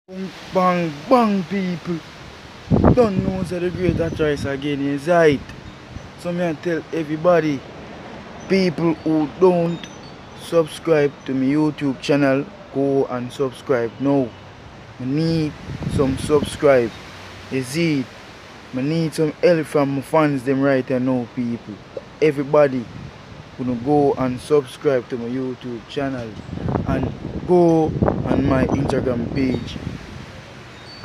Boom, bang, bang, people. Don't know so the greater choice again is right. So me I tell everybody, people who don't subscribe to my YouTube channel, go and subscribe now. I need some subscribe. You see it? I need some help from my fans them right now, people. Everybody gonna go and subscribe to my YouTube channel and go on my Instagram page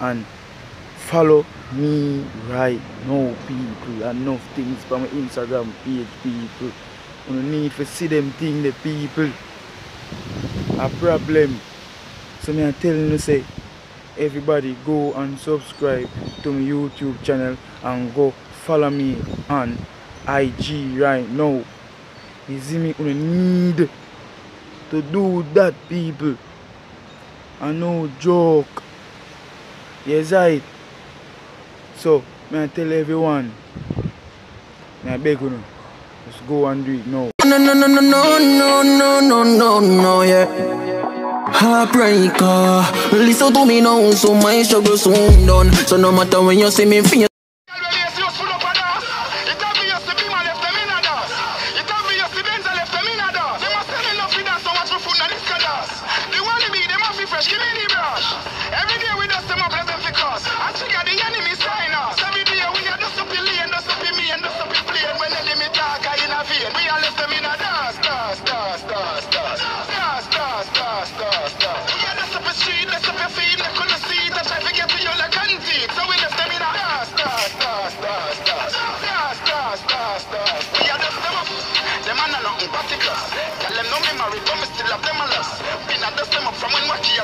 and follow me right now, people. Enough things for my Instagram page, people. You need to see them thing, the people. A problem. So me I telling you say, everybody go and subscribe to my YouTube channel and go follow me on IG right now. You see me, you need to do that, people. I no joke. Yes, right. So, I tell everyone, I beg you, just go and do it now. No, yeah. Heartbreaker, listen to me now, so my struggle soon done. So no matter when you see me feel. Give me the brush. Every day we dust them up, let them fix us. I trigger the enemy sign us. Every day we are dust up in lane, dust up in me, and dust up in plane. When enemy talk, I intervene. We are left them in a dust. We are dust up the street, dust up your feet, they couldn't see it. I try to get to you like antique. So we left them in a dust. We are dust them up. Them man are nothing particular. Tell them no memory, but me still have them a loss. Been a dust them up from when wacky